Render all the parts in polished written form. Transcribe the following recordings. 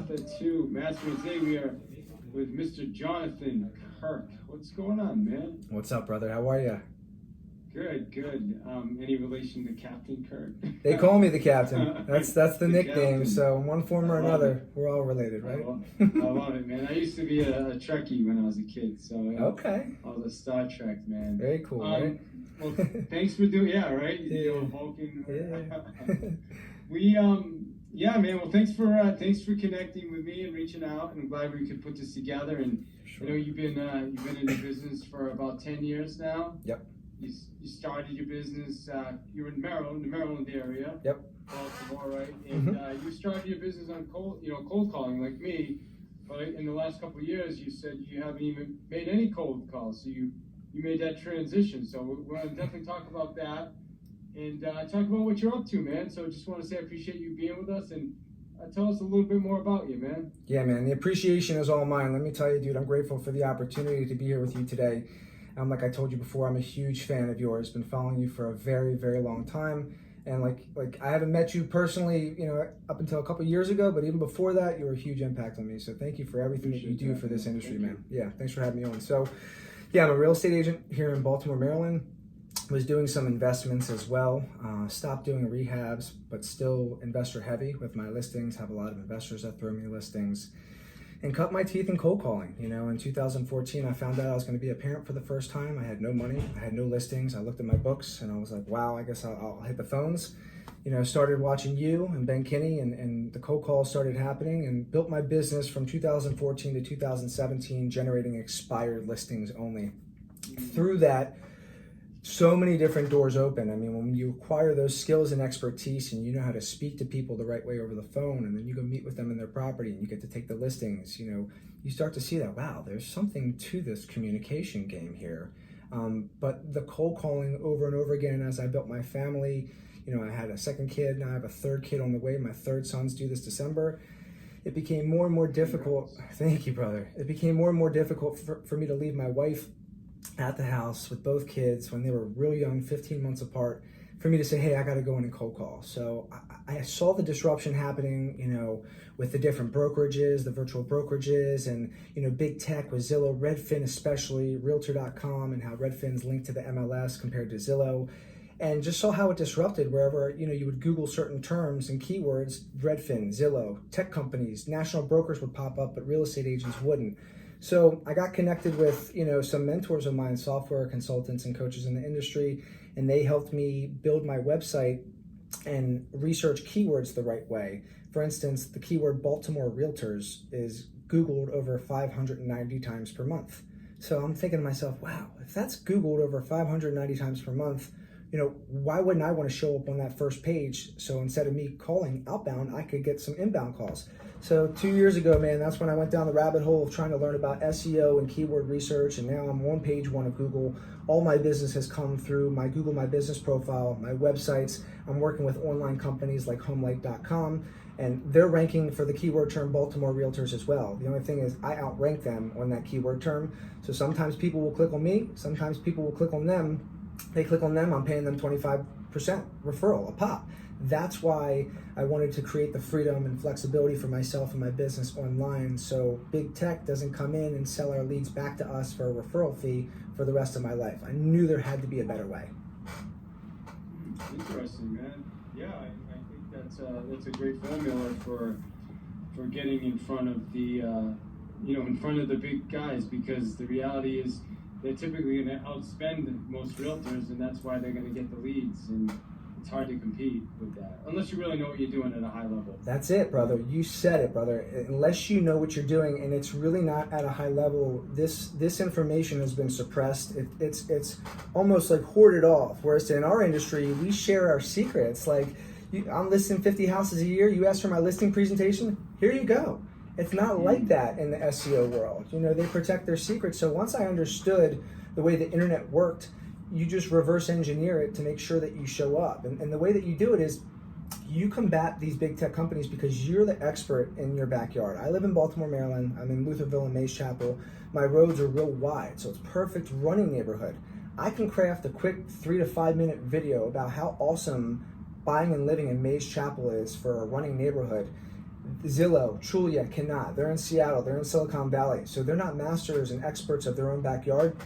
Martha to Master. Today we are with Mr. Jonathan Kirk. What's going on, man? What's up, brother? How are you? Good. Any relation to Captain Kirk? They call me the captain. That's the nickname. Captain. So in one form or another, we're all related, right? I love it, man. I used to be a Trekkie when I was a kid, so okay. All the Star Trek, man. Very cool, right? Well, thanks for doing. Yeah, right. Yeah. Vulcan. Yeah. Yeah, man. Well, thanks for connecting with me and reaching out. And I'm glad we could put this together. And Sure. you know, you've been in the business for about 10 years now. Yep. You started your business. You're in Maryland, the Maryland area. Yep. Baltimore, right? And you started your business on cold calling like me. But in the last couple of years, you said you haven't even made any cold calls. So you made that transition. So we're going to definitely talk about that and talk about what you're up to, man. So I just want to say I appreciate you being with us and tell us a little bit more about you, man. Yeah, man. The appreciation is all mine. Let me tell you, dude, I'm grateful for the opportunity to be here with you today. Like I told you before, I'm a huge fan of yours. Been following you for a very, very long time. And like I haven't met you personally, up until a couple of years ago, but even before that, you were a huge impact on me. So thank you for everything that you do for this industry, man. Yeah, thanks for having me on. So yeah, I'm a real estate agent here in Baltimore, Maryland. Was doing some investments as well. Stopped doing rehabs, but still investor heavy with my listings. Have a lot of investors that throw me listings. And cut my teeth in cold calling. In 2014, I found out I was going to be a parent for the first time. I had no money, I had no listings. I looked at my books and I was like, wow, I guess I'll hit the phones. Started watching you and Ben Kinney and the cold calls started happening and built my business from 2014 to 2017, generating expired listings only. Through that, so many different doors open. I mean, when you acquire those skills and expertise and you know how to speak to people the right way over the phone, and then you go meet with them in their property and you get to take the listings, you start to see that, wow, there's something to this communication game here. But the cold calling over and over again, as I built my family, I had a second kid, now I have a third kid on the way. My third son's due this December. It became more and more difficult. Thank you, brother. It became more and more difficult for me to leave my wife at the house with both kids when they were real young, 15 months apart, for me to say, hey, I got to go in and cold call. So I saw the disruption happening, with the different brokerages, the virtual brokerages, and, big tech with Zillow, Redfin especially, Realtor.com, and how Redfin's linked to the MLS compared to Zillow. And just saw how it disrupted wherever, you would Google certain terms and keywords, Redfin, Zillow, tech companies, national brokers would pop up, but real estate agents wouldn't. So I got connected with, some mentors of mine, software consultants and coaches in the industry, and they helped me build my website and research keywords the right way. For instance, the keyword Baltimore Realtors is Googled over 590 times per month. So I'm thinking to myself, wow, if that's Googled over 590 times per month, why wouldn't I want to show up on that first page? So instead of me calling outbound, I could get some inbound calls. So 2 years ago, man, that's when I went down the rabbit hole of trying to learn about SEO and keyword research. And now I'm on page one of Google. All my business has come through my Google My Business profile, my websites. I'm working with online companies like homelight.com, and they're ranking for the keyword term Baltimore Realtors as well. The only thing is I outrank them on that keyword term. So sometimes people will click on me, sometimes people will click on them. They click on them, I'm paying them 25% referral, a pop. That's why I wanted to create the freedom and flexibility for myself and my business online, so big tech doesn't come in and sell our leads back to us for a referral fee for the rest of my life. I knew there had to be a better way. Interesting, man. Yeah, I think that's a great formula for getting in front of the in front of the big guys, because the reality is they're typically going to outspend most realtors, and that's why they're going to get the leads, and it's hard to compete with that unless you really know what you're doing at a high level. That's it, brother. You said it, brother. Unless you know what you're doing, and it's really not at a high level, this information has been suppressed. It's almost like hoarded off. Whereas in our industry, we share our secrets. Like, I'm listing 50 houses a year. You ask for my listing presentation, here you go. It's not like that in the SEO world. They protect their secrets. So once I understood the way the internet worked, you just reverse engineer it to make sure that you show up. And the way that you do it is you combat these big tech companies because you're the expert in your backyard. I live in Baltimore, Maryland. I'm in Lutherville and Mays Chapel. My roads are real wide, so it's perfect running neighborhood. I can craft a quick 3 to 5 minute video about how awesome buying and living in Mays Chapel is for a running neighborhood. Zillow, Trulia cannot. They're in Seattle, they're in Silicon Valley. So they're not masters and experts of their own backyard.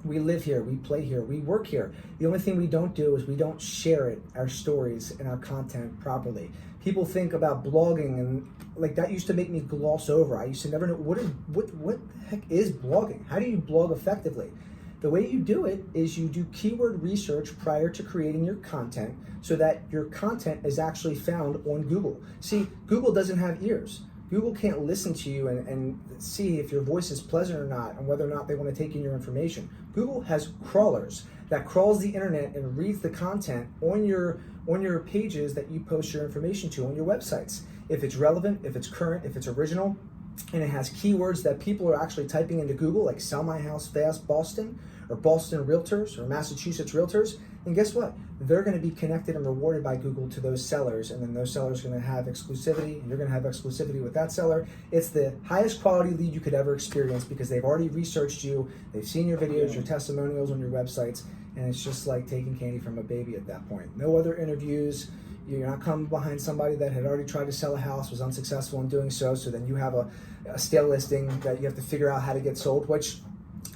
We live here, we play here, we work here. The only thing we don't do is we don't share it, our stories and our content properly. People think about blogging and like that used to make me gloss over. I used to never know what the heck is blogging? How do you blog effectively? The way you do it is you do keyword research prior to creating your content so that your content is actually found on Google. See, Google doesn't have ears. Google can't listen to you and see if your voice is pleasant or not and whether or not they want to take in your information. Google has crawlers that crawls the internet and reads the content on your pages that you post your information to on your websites. If it's relevant, if it's current, if it's original, and it has keywords that people are actually typing into Google, like sell my house fast Boston, or Boston Realtors, or Massachusetts Realtors, and guess what? They're going to be connected and rewarded by Google to those sellers, and then those sellers are going to have exclusivity, and you're going to have exclusivity with that seller. It's the highest quality lead you could ever experience because they've already researched you, they've seen your videos, your testimonials on your websites, and it's just like taking candy from a baby at that point. No other interviews. You're not coming behind somebody that had already tried to sell a house, was unsuccessful in doing so then you have a stale listing that you have to figure out how to get sold, which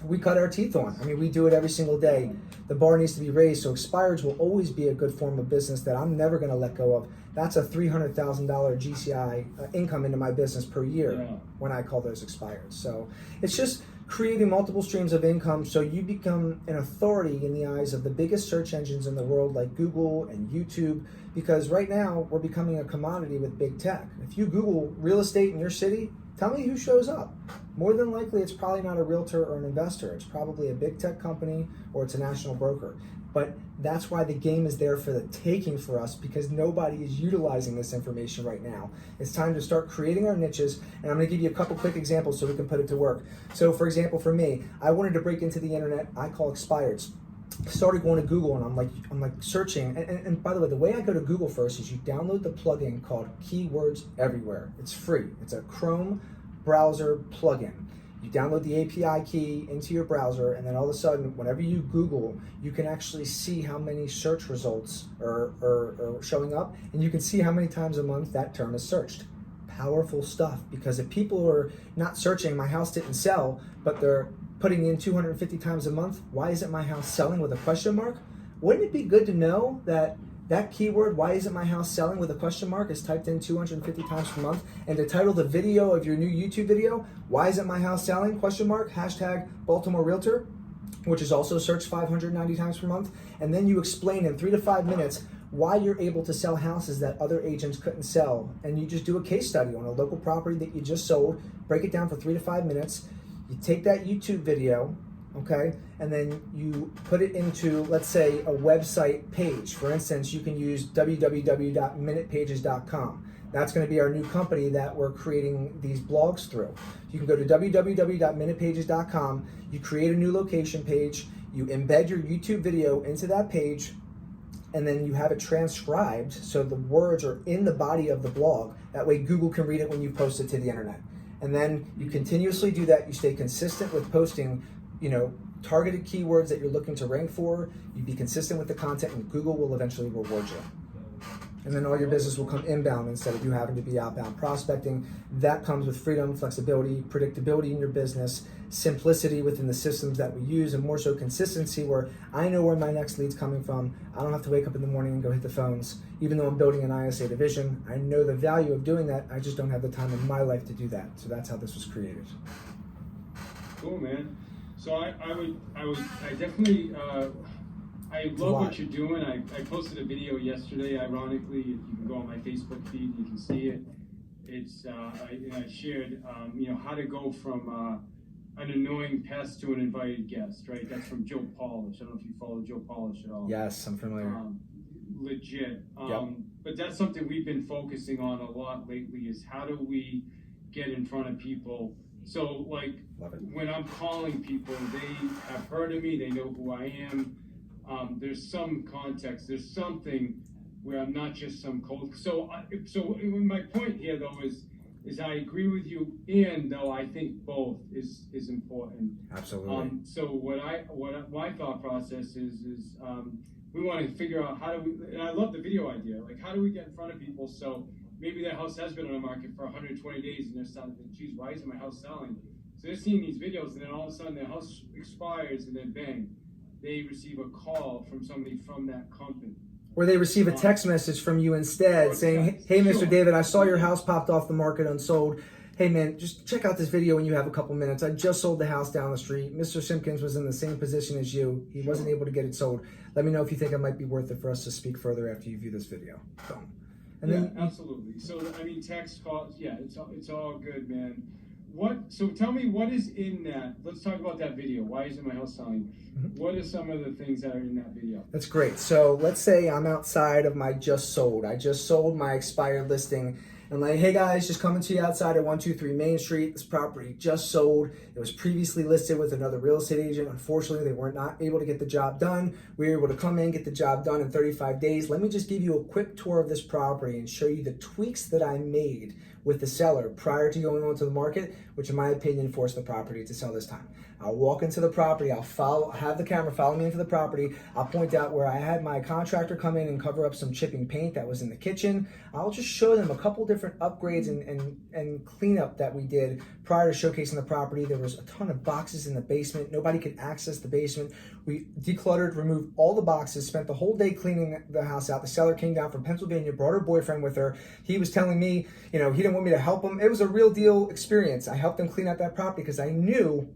we cut our teeth on. I mean, we do it every single day. The bar needs to be raised, so expireds will always be a good form of business that I'm never going to let go of. That's a $300,000 GCI income into my business per year when I call those expireds. So it's just creating multiple streams of income so you become an authority in the eyes of the biggest search engines in the world like Google and YouTube, because right now we're becoming a commodity with big tech. If you Google real estate in your city, tell me who shows up. More than likely, it's probably not a realtor or an investor. It's probably a big tech company or it's a national broker. But that's why the game is there for the taking for us, because nobody is utilizing this information right now. It's time to start creating our niches, and I'm going to give you a couple quick examples so we can put it to work. So for example, for me, I wanted to break into the internet. I call expireds. Started going to Google and I'm like searching, and by the way, the way I go to Google first is you download the plugin called Keywords Everywhere. It's free. It's a Chrome browser plugin. You download the API key into your browser, and then all of a sudden, whenever you Google, you can actually see how many search results are showing up, and you can see how many times a month that term is searched. Powerful stuff, because if people are not searching, my house didn't sell, but they're putting in 250 times a month, why isn't my house selling with a question mark? Wouldn't it be good to know that that keyword, why isn't my house selling with a question mark, is typed in 250 times per month, and to title the video of your new YouTube video, why isn't my house selling, question mark, hashtag Baltimore Realtor, which is also searched 590 times per month, and then you explain in 3 to 5 minutes why you're able to sell houses that other agents couldn't sell, and you just do a case study on a local property that you just sold, break it down for 3 to 5 minutes, you take that YouTube video, okay, and then you put it into, let's say, a website page. For instance, you can use www.MinutePages.com. That's going to be our new company that we're creating these blogs through. You can go to www.MinutePages.com, you create a new location page, you embed your YouTube video into that page, and then you have it transcribed so the words are in the body of the blog. That way Google can read it when you post it to the internet. And then you continuously do that. You stay consistent with posting, targeted keywords that you're looking to rank for. You be consistent with the content, and Google will eventually reward you. And then all your business will come inbound instead of you having to be outbound prospecting. That comes with freedom, flexibility, predictability in your business, simplicity within the systems that we use, and more so consistency where I know where my next lead's coming from. I don't have to wake up in the morning and go hit the phones. Even though I'm building an ISA division, I know the value of doing that. I just don't have the time in my life to do that. So that's how this was created. Cool, man. So I definitely, I love what you're doing. I posted a video yesterday, ironically. If you can go on my Facebook feed, you can see it. It's, I shared, how to go from an annoying pest to an invited guest, right? That's from Joe Polish. I don't know if you follow Joe Polish at all. Yes, I'm familiar. Legit. Yep. But that's something we've been focusing on a lot lately, is how do we get in front of people. So like when I'm calling people, they have heard of me, they know who I am. There's some context, there's something where I'm not just some cold. So my point here though is I agree with you, and though I think both is important. Absolutely. So what my thought process is we want to figure out how do we, and I love the video idea, like how do we get in front of people so maybe their house has been on the market for 120 days and they're starting to think, geez, why isn't my house selling? So they're seeing these videos and then all of a sudden their house expires and then bang, they receive a call from somebody from that company. Or they receive a text message from you instead saying, hey, Mr. David, I saw your house popped off the market unsold. Hey man, just check out this video when you have a couple minutes. I just sold the house down the street. Mr. Simpkins was in the same position as you. He wasn't able to get it sold. Let me know if you think it might be worth it for us to speak further after you view this video. Boom. And yeah, then, absolutely. So, I mean, text calls, yeah, it's all good, man. So tell me what is in that. Let's talk about that video. Why isn't my house selling? What are some of the things that are in that video? That's great. So let's say I'm outside of my just sold. I just sold my expired listing. I'm like, hey guys, just coming to you outside at 123 Main Street. This property just sold. It was previously listed with another real estate agent. Unfortunately, they were not able to get the job done. We were able to come in, get the job done in 35 days. Let me just give you a quick tour of this property and show you the tweaks that I made with the seller prior to going onto the market, which in my opinion forced the property to sell this time. I'll walk into the property, have the camera follow me into the property. I'll point out where I had my contractor come in and cover up some chipping paint that was in the kitchen. I'll just show them a couple different upgrades and cleanup that we did prior to showcasing the property. There was a ton of boxes in the basement. Nobody could access the basement. We decluttered, removed all the boxes, spent the whole day cleaning the house out. The seller came down from Pennsylvania, brought her boyfriend with her. He was telling me, he didn't want me to help him. It was a real deal experience. I helped him clean out that property because I knew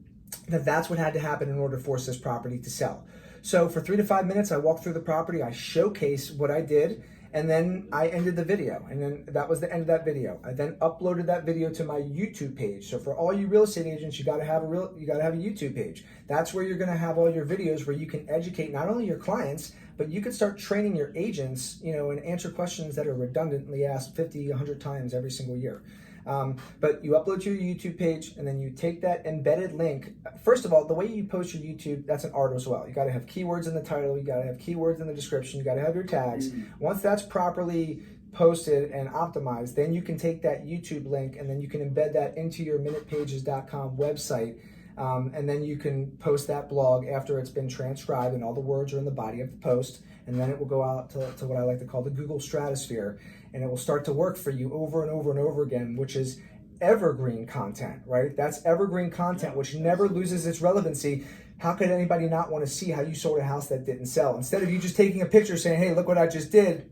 that that's what had to happen in order to force this property to sell. So for 3 to 5 minutes, I walked through the property, I showcased what I did, and then I ended the video. And then that was the end of that video. I then uploaded that video to my YouTube page. So for all you real estate agents, you gotta have a YouTube page. That's where you're gonna have all your videos where you can educate not only your clients, but you can start training your agents, and answer questions that are redundantly asked 50, 100 times every single year. But you upload to your YouTube page and then you take that embedded link. First of all, the way you post your YouTube, that's an art as well. You got to have keywords in the title, you got to have keywords in the description, you got to have your tags. Once that's properly posted and optimized, then you can take that YouTube link and then you can embed that into your MinutePages.com website. And then you can post that blog after it's been transcribed and all the words are in the body of the post. And then it will go out to what I like to call the Google stratosphere. And it will start to work for you over and over and over again, which is evergreen content, right? That's evergreen content, which never loses its relevancy. How could anybody not want to see how you sold a house that didn't sell? Instead of you just taking a picture saying, hey, look what I just did,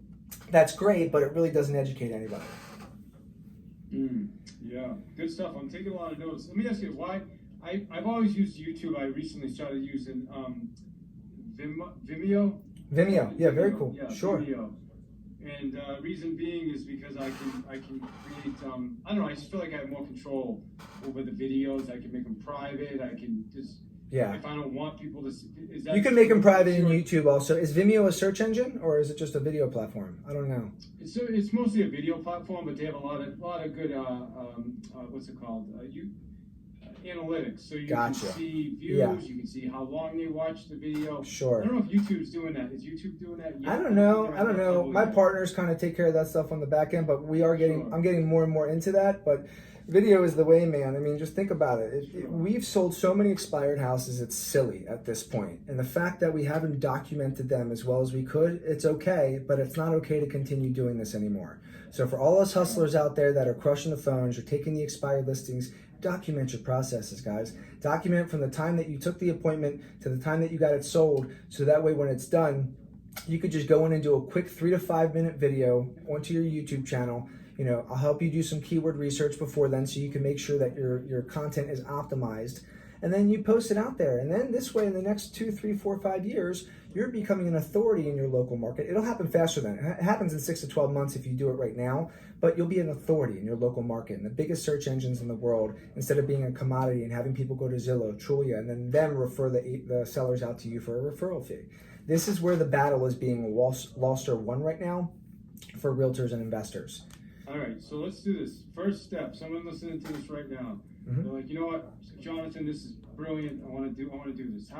that's great, but it really doesn't educate anybody. Yeah, good stuff. I'm taking a lot of notes. Let me ask you why. I've always used YouTube. I recently started using Vimeo. Vimeo, yeah, very cool. Yeah, sure. Vimeo. And reason being is because I can create, I don't know, I just feel like I have more control over the videos. I can make them private. I can just, if I don't want people to see, you can make them private in YouTube also. Is Vimeo a search engine or is it just a video platform? I don't know. It's mostly a video platform, but they have a lot of good, what's it called? Analytics, so you can see views, you can see how long they watch the video. Sure. I don't know if YouTube's doing that. Is YouTube doing that yet? I don't know. My partners kind of take care of that stuff on the back end, but I'm getting more and more into that. But video is the way, man. I mean, just think about it. We've sold so many expired houses, it's silly at this point. And the fact that we haven't documented them as well as we could, it's okay, but it's not okay to continue doing this anymore. So for all us hustlers out there that are crushing the phones, you're taking the expired listings, document your processes, guys. Document from the time that you took the appointment to the time that you got it sold, so that way when it's done, you could just go in and do a quick 3 to 5 minute video onto your YouTube channel. I'll help you do some keyword research before then so you can make sure that your content is optimized. And then you post it out there. And then this way, in the next 2, 3, 4, 5 years, you're becoming an authority in your local market. It'll happen faster than it happens in 6 to 12 months if you do it right now, but you'll be an authority in your local market. And the biggest search engines in the world, instead of being a commodity and having people go to Zillow, Trulia, and then them refer the sellers out to you for a referral fee. This is where the battle is being lost or won right now for realtors and investors. All right, so let's do this. First step, someone listening to this right now, they're like, you know what, Jonathan, this is brilliant. I want to do this.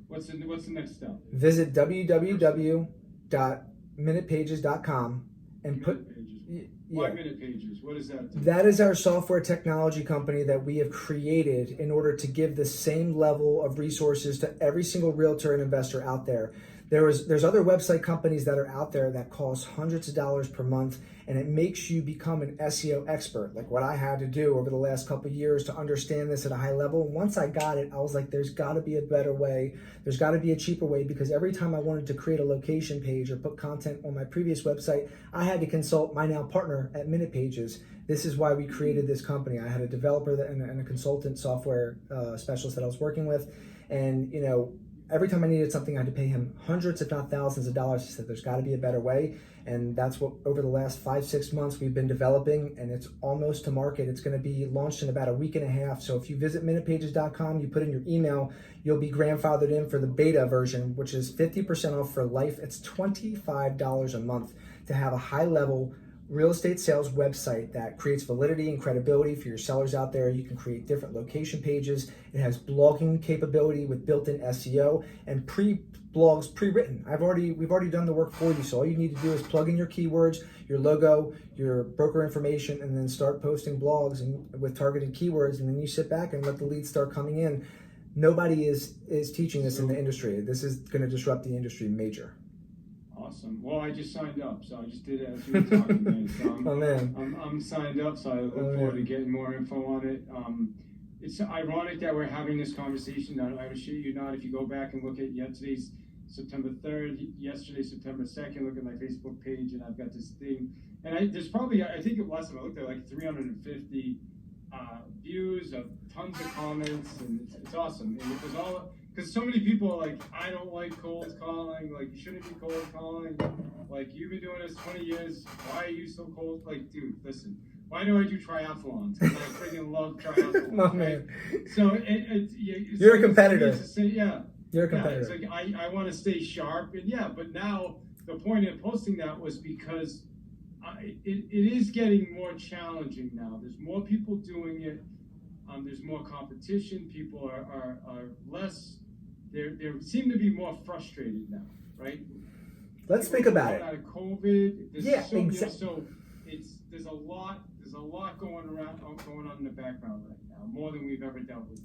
What's the next step? Visit www.minutepages.com and put. Why MinutePages? What is that? That is our software technology company that we have created in order to give the same level of resources to every single realtor and investor out there. There's other website companies that are out there that cost hundreds of dollars per month, and it makes you become an SEO expert, like what I had to do over the last couple of years to understand this at a high level. And once I got it, I was like, there's got to be a better way. There's got to be a cheaper way, because every time I wanted to create a location page or put content on my previous website, I had to consult my now partner at MinutePages. This is why we created this company. I had a developer and a consultant software specialist that I was working with, and every time I needed something, I had to pay him hundreds, if not thousands of dollars. He said, there's got to be a better way. And that's what, over the last 5-6 months, we've been developing, and it's almost to market. It's going to be launched in about a week and a half. So if you visit MinutePages.com, you put in your email, you'll be grandfathered in for the beta version, which is 50% off for life. It's $25 a month to have a high-level real estate sales website that creates validity and credibility for your sellers out there. You can create different location pages. It has blogging capability with built-in SEO and blogs pre-written. We've already done the work for you. So all you need to do is plug in your keywords, your logo, your broker information, and then start posting blogs with targeted keywords. And then you sit back and let the leads start coming in. Nobody is teaching this in the industry. This is going to disrupt the industry major. Awesome. Well, I just signed up, so I just did it as you were talking, man. So I'm signed up, so I look forward to getting more info on it. It's ironic that we're having this conversation. I would shit you not, if you go back and look at yesterday's September 3rd, yesterday September 2nd, look at my Facebook page, and I've got this thing. And there's probably, I think last time I looked at, like 350 views, of tons of comments, and it's awesome. And it was all, because so many people are like, I don't like cold calling, like, you shouldn't be cold calling, like, you've been doing this 20 years, why are you so cold? Like, dude, listen, why do I do triathlons? Because I freaking love triathlons. No, right? man. So you're a competitor. Yeah. You're a competitor. It's like, I want to stay sharp, and but now the point of posting that was because it is getting more challenging now. There's more people doing it. There's more competition. People are less. They seem to be more frustrated now, right? Let's think about it. Out of COVID, exactly. So there's a lot going on in the background right now, more than we've ever dealt with.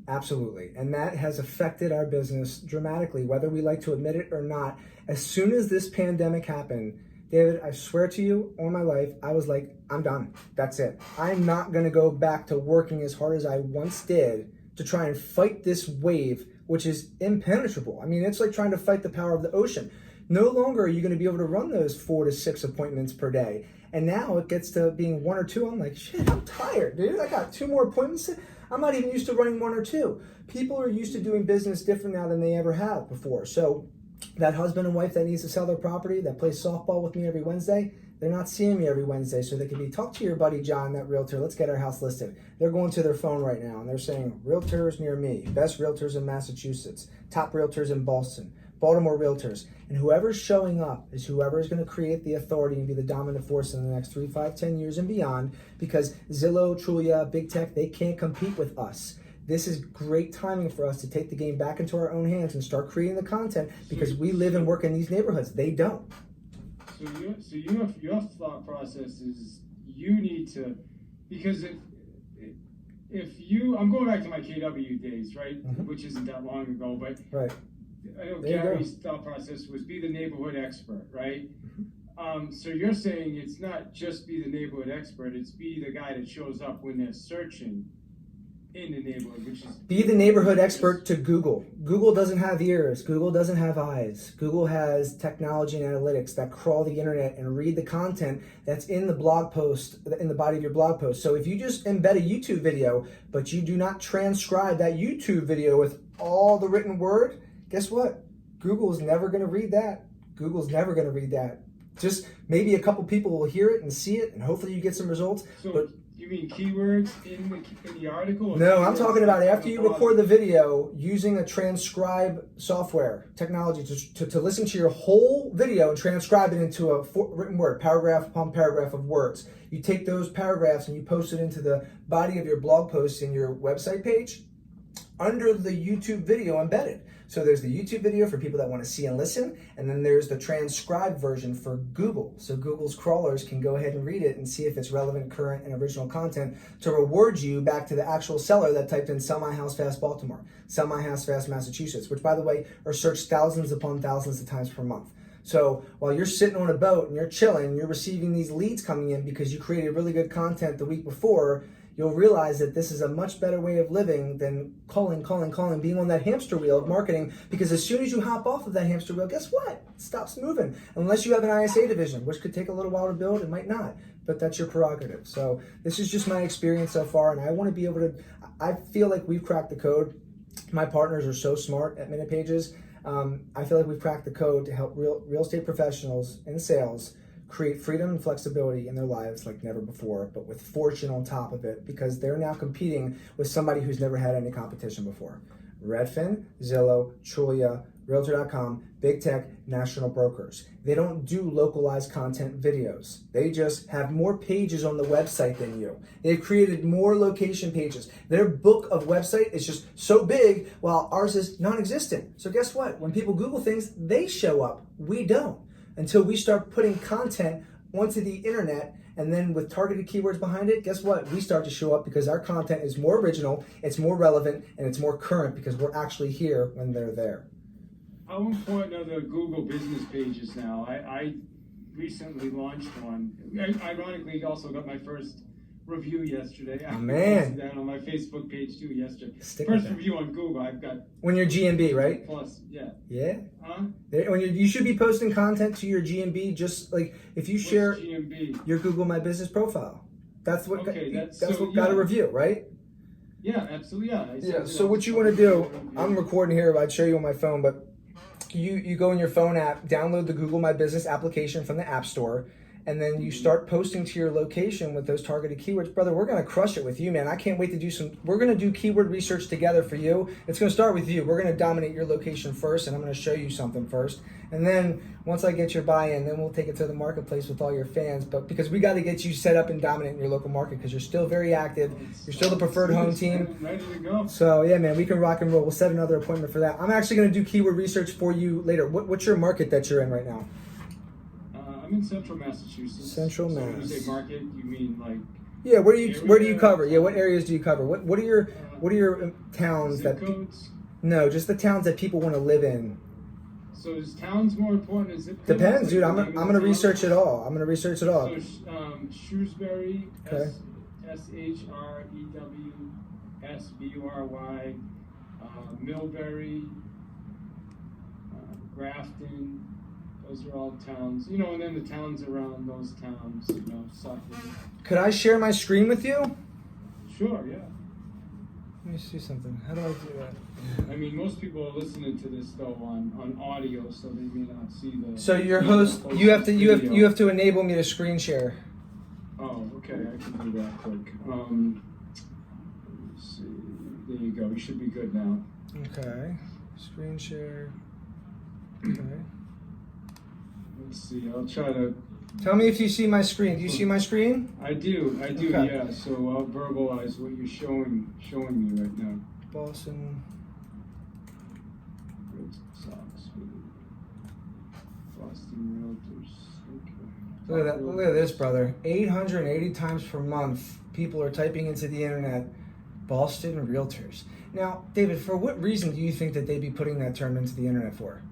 Absolutely. And that has affected our business dramatically, whether we like to admit it or not. As soon as this pandemic happened, David, I swear to you, on my life, I was like, I'm done. That's it. I'm not going to go back to working as hard as I once did to try and fight this wave, which is impenetrable. I mean, it's like trying to fight the power of the ocean. No longer are you going to be able to run those 4 to 6 appointments per day. And now it gets to being 1 or 2. I'm like, shit, I'm tired, dude. I got 2 more appointments. I'm not even used to running 1 or 2. People are used to doing business different now than they ever have before. So that husband and wife that needs to sell their property, that plays softball with me every Wednesday, they're not seeing me every Wednesday, so they can be, talk to your buddy John, that realtor, let's get our house listed. They're going to their phone right now, and they're saying, realtors near me, best realtors in Massachusetts, top realtors in Boston, Baltimore realtors. And whoever's showing up is whoever is going to create the authority and be the dominant force in the next 3, 5, 10 years and beyond, because Zillow, Trulia, Big Tech, they can't compete with us. This is great timing for us to take the game back into our own hands and start creating the content, because we live and work in these neighborhoods. They don't. So your thought process is you need to, because if you, I'm going back to my KW days, right? Mm-hmm. Which isn't that long ago, but right. I know Gary's thought process was be the neighborhood expert, right? Mm-hmm. So you're saying it's not just be the neighborhood expert, it's be the guy that shows up when they're searching in the neighborhood, which is be the neighborhood expert to Google. Google doesn't have ears. Google doesn't have eyes. Google has technology and analytics that crawl the internet and read the content that's in the blog post, in the body of your blog post. So if you just embed a YouTube video, but you do not transcribe that YouTube video with all the written word, guess what? Google's never going to read that. Google's never going to read that. Just maybe a couple people will hear it and see it, and hopefully you get some results. So you mean keywords in the article? No, I'm talking about after you record the video, using a transcribe software technology to listen to your whole video and transcribe it into a written word, paragraph upon paragraph of words. You take those paragraphs and you post it into the body of your blog post in your website page. under the YouTube video embedded. So there's the YouTube video for people that want to see and listen, and then there's the transcribed version for Google. So Google's crawlers can go ahead and read it and see if it's relevant, current, and original content to reward you back to the actual seller that typed in "Sell my house fast Baltimore," "Sell my house fast Massachusetts," which, by the way, are searched thousands upon thousands of times per month. So while you're sitting on a boat and you're chilling, you're receiving these leads coming in because you created really good content the week before, you'll realize that this is a much better way of living than calling, being on that hamster wheel of marketing, because as soon as you hop off of that hamster wheel, guess what? It stops moving. Unless you have an ISA division, which could take a little while to build, it might not, but that's your prerogative. So this is just my experience so far, and I want to be able to, I feel like we've cracked the code. My partners are so smart at MinutePages. I feel like we've cracked the code to help real estate professionals in sales create freedom and flexibility in their lives like never before, but with fortune on top of it, because they're now competing with somebody who's never had any competition before. Redfin, Zillow, Trulia, Realtor.com, big tech, national brokers. They don't do localized content videos. They just have more pages on the website than you. They've created more location pages. Their book of website is just so big, while ours is non-existent. So guess what? When people Google things, they show up. We don't. Until we start putting content onto the internet, and then with targeted keywords behind it, guess what? We start to show up because our content is more original, it's more relevant, and it's more current because we're actually here when they're there. How important are the Google business pages now? I recently launched one. I ironically also got my first review yesterday. I posted that on my Facebook page too yesterday. First review on Google. I've got when you're GMB, right? Plus, yeah. Yeah. When you should be posting content to your GMB, just like if you share your Google My Business profile. That's what got a review, right? Yeah, absolutely. Yeah. So what you want to do? I'm recording here. I'd show you on my phone, but you go in your phone app, download the Google My Business application from the App Store. And then you start posting to your location with those targeted keywords. Brother, we're going to crush it with you, man. I can't wait to do we're going to do keyword research together for you. It's going to start with you. We're going to dominate your location first, and I'm going to show you something first. And then once I get your buy-in, then we'll take it to the marketplace with all your fans. But because we got to get you set up and dominant in your local market, because you're still very active. You're still the preferred home team. Ready to go. So yeah, man, we can rock and roll. We'll set another appointment for that. I'm actually going to do keyword research for you later. What's your market that you're in right now? I'm in Central Massachusetts. Central Mass. When you say market, you mean like? Yeah, where do you cover? Yeah, what areas do you cover? What are your towns zip codes? No, just the towns that people want to live in. So is towns more important than zip codes? Depends, dude. I'm gonna research it all. So Shrewsbury, okay. SHREWSBURY, Millbury, Grafton. Those are all towns, and then the towns around those towns, Suffolk. Could I share my screen with you? Sure, yeah. Let me see something. How do I do that? I mean, most people are listening to this though on audio, so they may not see the. So your host, you have to enable me to screen share. Oh, okay, I can do that quick. Let's see. There you go. You should be good now. Okay, screen share. Okay. Let's see. I'll try to. Tell me if you see my screen. Do you see my screen? I do. Okay. Yeah. So I'll verbalize what you're showing me right now. Boston. Red Sox. Boston Realtors. Okay. Look at that. Look at this, brother. 880 times per month, people are typing into the internet, Boston Realtors. Now, David, for what reason do you think that they'd be putting that term into the internet for?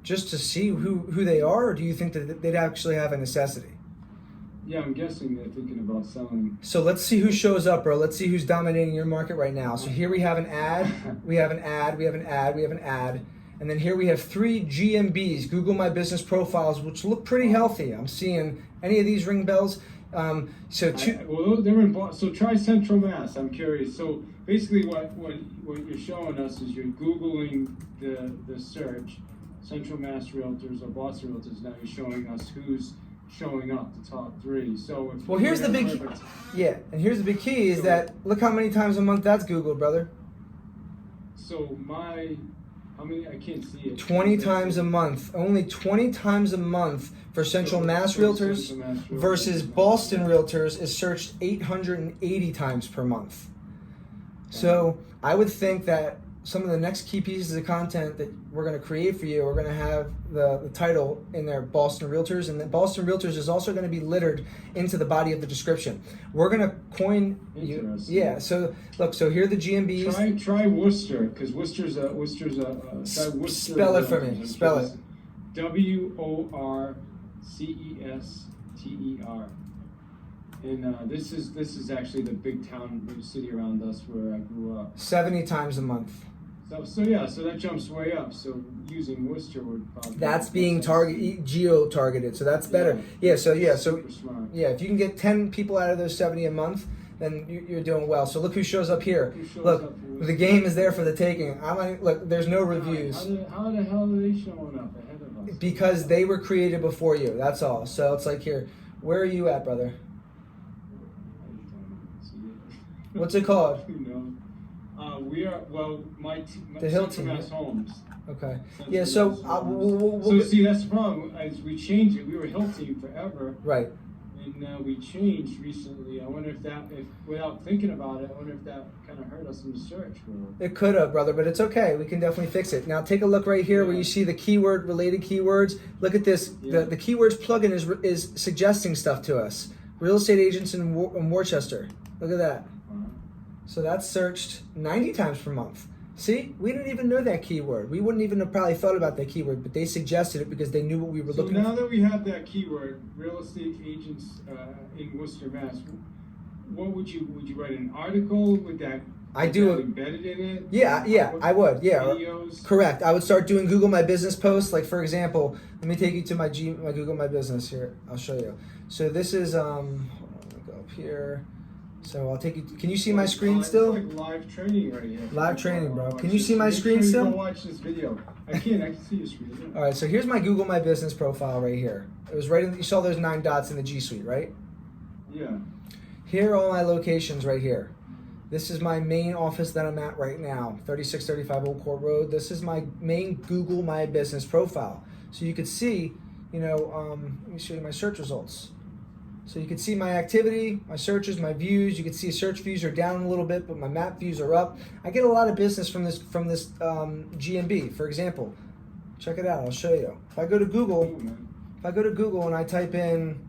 Just to see who they are, or do you think that they'd actually have a necessity? Yeah, I'm guessing they're thinking about selling. So let's see who shows up, bro. Let's see who's dominating your market right now. So here we have an ad, we have an ad, we have an ad, we have an ad. And then here we have 3 GMBs, Google My Business profiles, which look pretty healthy. I'm seeing any of these ring bells. Well, they're in Boston. So try Central Mass. I'm curious. So basically what you're showing us is you're Googling the search, Central Mass Realtors or Boston Realtors. Now you're showing us who's showing up, the top 3. So if here's the big key. Yeah, and here's the big key is that look how many times a month that's Googled, brother. So how many? I can't see it. 20 times a month. Only 20 times a month for Central Mass Realtors versus Boston Realtors is searched 880 times per month. So I would think that some of the next key pieces of content that we're going to create for you, we're going to have the title in there, Boston Realtors, and then Boston Realtors is also going to be littered into the body of the description. We're going to coin you. Yeah. So look. So here are the GMBs. Try Worcester, because Worcester's try Worcester. Spell it for me. Spell it. WORCESTER. And this is actually the big town, big city around us where I grew up. 70 times a month. So that jumps way up. So using Worcester would probably. That's being geo-targeted, so that's better. Yeah. So Super smart. yeah, if you can get 10 people out of those 70 a month, then you're doing well. So look who shows up here. Look, the game is there for the taking. Look, there's no reviews. How the hell are they showing up ahead of us? Because they were created before you. That's all. So it's like here. Where are you at, brother? What's it called? We are, well, the Hill Team. Homes. Okay. Yeah, so we'll see, that's the problem. As we change it, we were Hill Team forever. Right. And we changed recently. I wonder if without thinking about it, I wonder if that kind of hurt us in the search world. It could have, brother, but it's okay. We can definitely fix it. Now take a look right here where you see the keyword, related keywords. Look at this. Yeah. The keywords plugin is suggesting stuff to us. Real estate agents in Worcester. Look at that. So that's searched 90 times per month. See, we didn't even know that keyword. We wouldn't even have probably thought about that keyword, but they suggested it because they knew what we were looking for. So now that we have that keyword, real estate agents in Worcester, Mass, what would you write an article with that? Embedded in it? Yeah, I would. Yeah, videos? Correct. I would start doing Google My Business posts. Like for example, let me take you to my Google My Business here. I'll show you. So this is hold on, let me go up here. So I'll take you. Can you see my screen still? It's like live training right here. Live training, bro. Can you see my screen still? Make sure you go watch this video. I can see your screen. All right. So here's my Google My Business profile right here. It was right in. You saw those 9 dots in the G Suite, right? Yeah. Here are all my locations right here. This is my main office that I'm at right now, 3635 Old Court Road. This is my main Google My Business profile. So you could see, let me show you my search results. So you can see my activity, my searches, my views. You can see search views are down a little bit, but my map views are up. I get a lot of business from this GMB. For example, check it out. I'll show you. If I go to Google, and I type in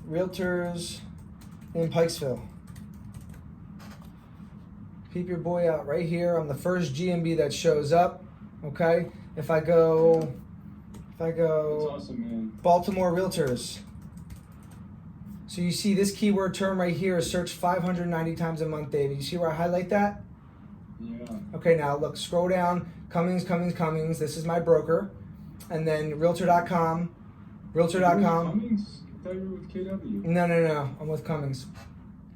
realtors in Pikesville, peep your boy out right here. I'm the first GMB that shows up. Okay. If I go, that's awesome, man. Baltimore Realtors. So you see this keyword term right here is searched 590 times a month, David. You see where I highlight that? Yeah. Okay, now look, scroll down. Cummings. This is my broker. And then Realtor.com. Cummings? I thought you were with KW. No. I'm with Cummings.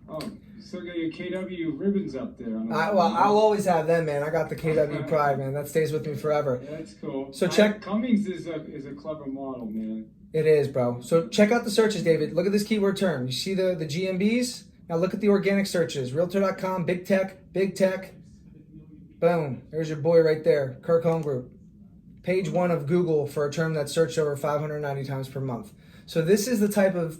Oh, you still got your KW ribbons up there. I'll always have them, man. I got the KW pride, man. That stays with me forever. Yeah, that's cool. So Cummings is a clever model, man. It is, bro. So check out the searches, David. Look at this keyword term. You see the GMBs? Now look at the organic searches. Realtor.com, big tech. Boom. There's your boy right there, Kirk Home Group. Page 1 of Google for a term that's searched over 590 times per month. So this is the type of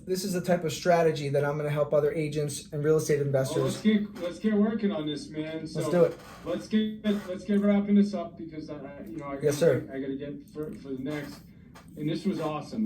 strategy that I'm going to help other agents and real estate investors. Well, let's get working on this, man. So let's do it. Let's get wrapping this up because I yes, sir. I got to get for the next. And this was awesome.